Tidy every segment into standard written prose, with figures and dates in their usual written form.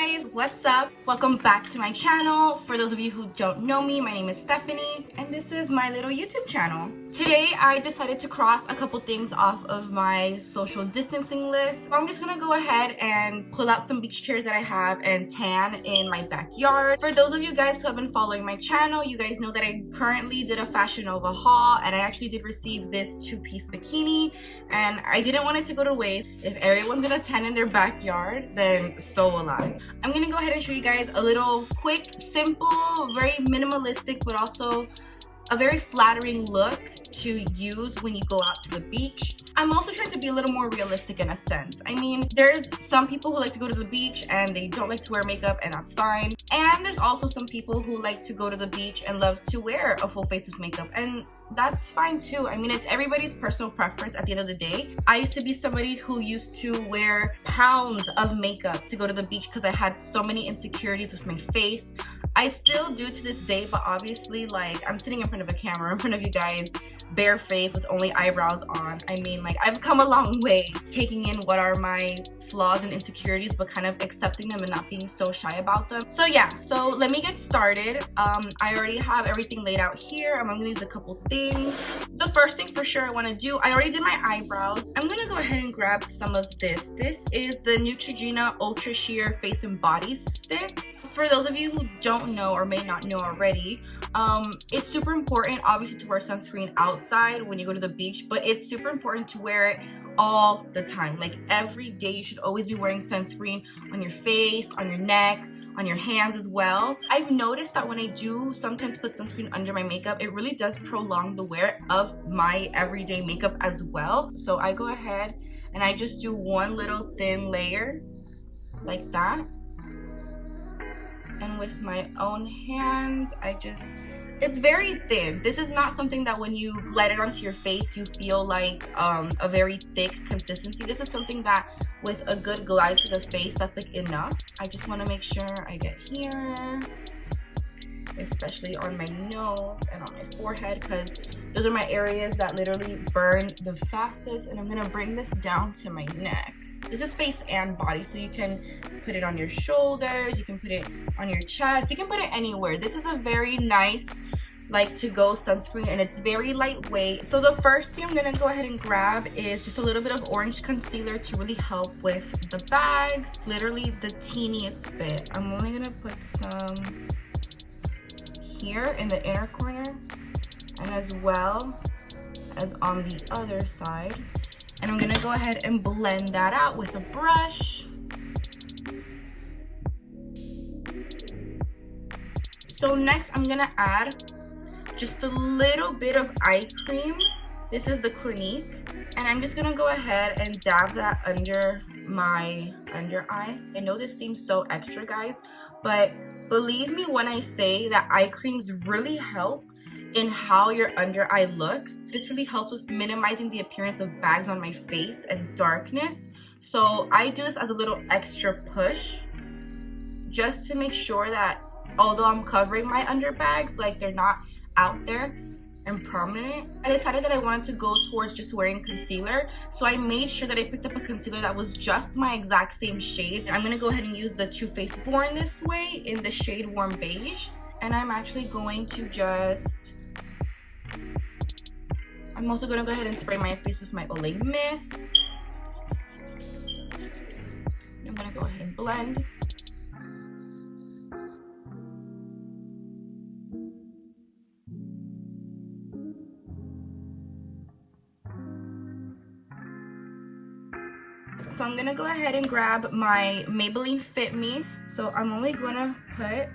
guys, what's up? Welcome back to my channel. For those of you who don't know me, my name is Stephany and this is my little YouTube channel. Today I decided to cross a couple things off of my social distancing list. So I'm just gonna go ahead and pull out some beach chairs that I have and tan in my backyard. For those of you guys who have been following my channel, you guys know that I currently did a Fashion Nova haul and I actually did receive this two-piece bikini and I didn't want it to go to waste. If everyone's gonna tan in their backyard, then so will I. I'm gonna go ahead and show you guys a little quick, simple, very minimalistic, but also a very flattering look to use when you go out to the beach. I'm also trying to be a little more realistic in a sense. I mean, there's some people who like to go to the beach and they don't like to wear makeup, and that's fine. And there's also some people who like to go to the beach and love to wear a full face of makeup, and that's fine too. I mean, it's everybody's personal preference at the end of the day. I used to be somebody who used to wear pounds of makeup to go to the beach because I had so many insecurities with my face. I still do to this day, but obviously, like, I'm sitting in front of a camera in front of you guys, bare face with only eyebrows on. I mean, like, I've come a long way taking in what are my flaws and insecurities, but kind of accepting them and not being so shy about them. So yeah, so let me get started. I already have everything laid out here. I'm gonna use a couple things. The first thing for sure I want to do, I already did my eyebrows. I'm gonna go ahead and grab some of this. This is the Neutrogena Ultra Sheer Face and Body Stick. For those of you who don't know or may not know already, it's super important obviously to wear sunscreen outside when you go to the beach, but it's super important to wear it all the time. Like every day you should always be wearing sunscreen on your face, on your neck, on your hands as well. I've noticed that when I do sometimes put sunscreen under my makeup, it really does prolong the wear of my everyday makeup as well. So I go ahead and I just do one little thin layer like that. And with my own hands, it's very thin. This is not something that when you glide it onto your face, you feel like a very thick consistency. This is something that with a good glide to the face, that's like enough. I just wanna make sure I get here, especially on my nose and on my forehead, because those are my areas that literally burn the fastest. And I'm gonna bring this down to my neck. This is face and body, so you can put it on your shoulders, you can put it on your chest, you can put it anywhere. This is a very nice, like, to-go sunscreen, and it's very lightweight. So the first thing I'm gonna go ahead and grab is just a little bit of orange concealer to really help with the bags. Literally the teeniest bit. I'm only gonna put some here in the inner corner, and as well as on the other side. And I'm gonna go ahead and blend that out with a brush. So next I'm gonna add just a little bit of eye cream. This is the Clinique. And I'm just gonna go ahead and dab that under my under eye. I know this seems so extra, guys, but believe me when I say that eye creams really help in how your under eye looks. This really helps with minimizing the appearance of bags on my face and darkness. So I do this as a little extra push just to make sure that although I'm covering my under bags, like, they're not out there and prominent. I decided that I wanted to go towards just wearing concealer, so I made sure that I picked up a concealer that was just my exact same shade. I'm gonna go ahead and use the Too Faced Born This Way in the shade Warm Beige, and I'm actually going to I'm also gonna go ahead and spray my face with my Olay mist. I'm gonna go ahead and blend. So I'm gonna go ahead and grab my Maybelline Fit Me. So I'm only gonna put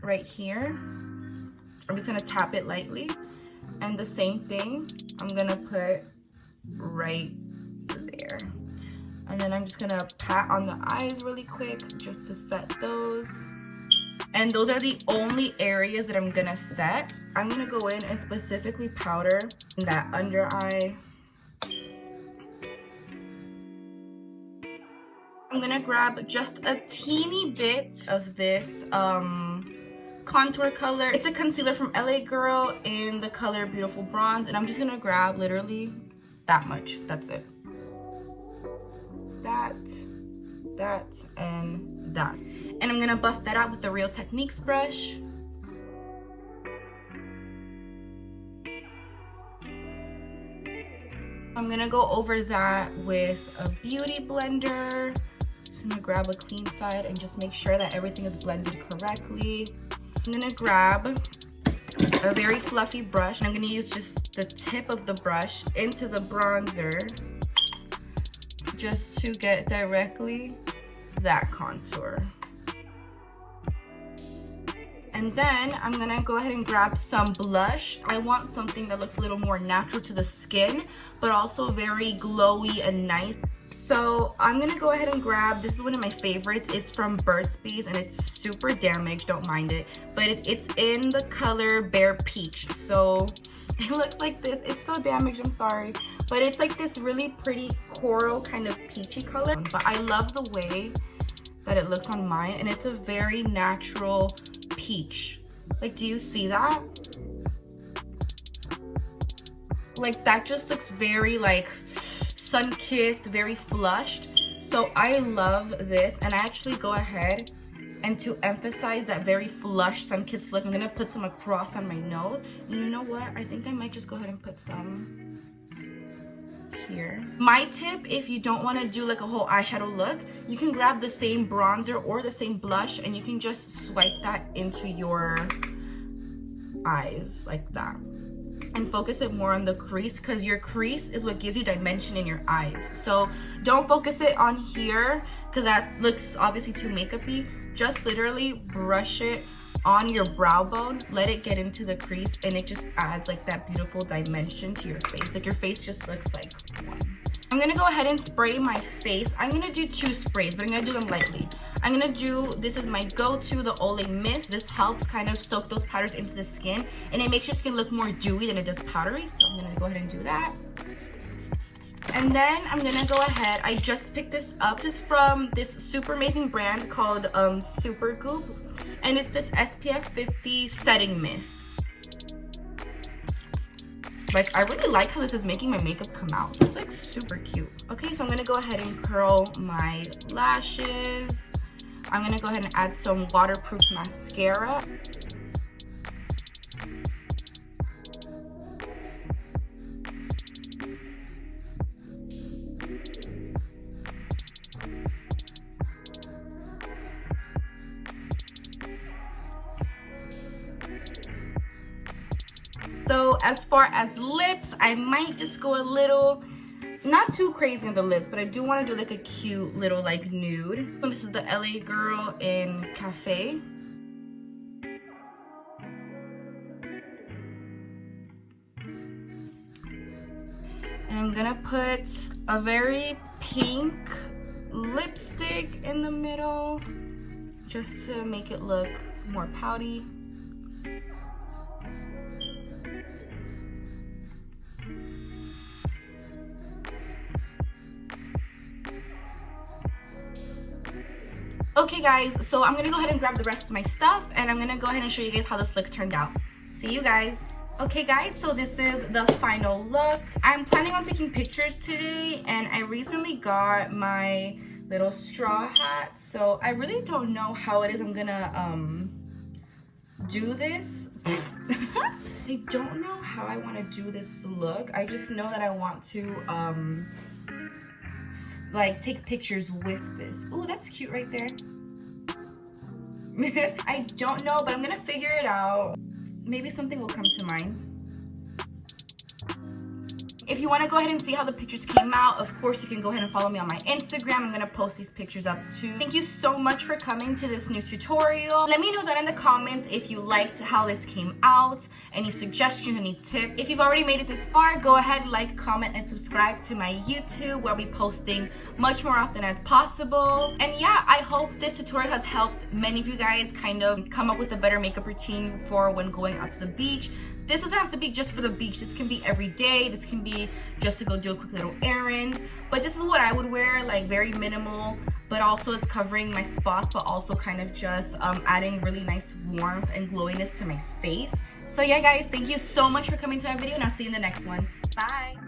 right here. I'm just gonna tap it lightly. And the same thing, I'm gonna put right there. And then I'm just gonna pat on the eyes really quick just to set those. And those are the only areas that I'm gonna set. I'm gonna go in and specifically powder that under eye. I'm gonna grab just a teeny bit of this contour color. It's a concealer from LA Girl in the color Beautiful Bronze, and I'm just gonna grab literally that much. That's it. That. that and that. And I'm gonna buff that out with the Real Techniques brush. I'm gonna go over that with a beauty blender. Just gonna grab a clean side and just make sure that everything is blended correctly. I'm gonna grab a very fluffy brush, and I'm gonna use just the tip of the brush into the bronzer just to get directly that contour. And then I'm gonna go ahead and grab some blush. I want something that looks a little more natural to the skin, but also very glowy and nice. So I'm gonna go ahead and grab, this is one of my favorites. It's from Burt's Bees and it's super damaged, don't mind it. But it's in the color Bare Peach. So it looks like this. It's so damaged, I'm sorry. But it's like this really pretty coral kind of peachy color. But I love the way that it looks on mine, and it's a very natural peach. Like, do you see that? Like, that just looks very like sun-kissed, very flushed. So I love this, and I actually go ahead and to emphasize that very flush sun-kissed look, I'm gonna put some across on my nose. And you know what? I think I might just go ahead and put some here. My tip, if you don't want to do like a whole eyeshadow look, you can grab the same bronzer or the same blush and you can just swipe that into your eyes like that and focus it more on the crease, because your crease is what gives you dimension in your eyes. So don't focus it on here because that looks obviously too makeup-y. Just literally brush it on your brow bone, let it get into the crease, and it just adds like that beautiful dimension to your face. Like, your face just looks like one. I'm gonna go ahead and spray my face. I'm gonna do 2 sprays, but I'm gonna do them lightly. I'm gonna do, this is my go-to, the Olay Mist. This helps kind of soak those powders into the skin, and it makes your skin look more dewy than it does powdery. So I'm gonna go ahead and do that. And then I'm gonna go ahead, I just picked this up. This is from this super amazing brand called SuperGoop. And it's this SPF 50 setting mist. Like, I really like how this is making my makeup come out. This looks super cute. Okay, so I'm gonna go ahead and curl my lashes. I'm gonna go ahead and add some waterproof mascara. So as far as lips, I might just go a little, not too crazy on the lips, but I do want to do like a cute little like nude. So this is the LA Girl in Cafe. And I'm gonna put a very pink lipstick in the middle just to make it look more pouty. Okay guys, so I'm gonna go ahead and grab the rest of my stuff, and I'm gonna go ahead and show you guys how this look turned out. See you guys. Okay guys, so this is the final look. I'm planning on taking pictures today, and I recently got my little straw hat, so I really don't know how it is I'm gonna do this. I don't know how I want to do this look. I just know that I want to like take pictures with this. Oh, that's cute right there. I don't know, but I'm gonna figure it out. Maybe something will come to mind. If you want to go ahead and see how the pictures came out, of course you can go ahead and follow me on my Instagram. I'm going to post these pictures up too. Thank you so much for coming to this new tutorial. Let me know down in the comments if you liked how this came out, any suggestions, any tips. If you've already made it this far, go ahead, like, comment, and subscribe to my YouTube, where I'll be posting much more often as possible. And yeah, I hope this tutorial has helped many of you guys kind of come up with a better makeup routine for when going out to the beach. This doesn't have to be just for the beach. This can be every day. This can be just to go do a quick little errand. But this is what I would wear, like very minimal, but also it's covering my spots, but also kind of just adding really nice warmth and glowiness to my face. So yeah guys, thank you so much for coming to my video, and I'll see you in the next one. Bye.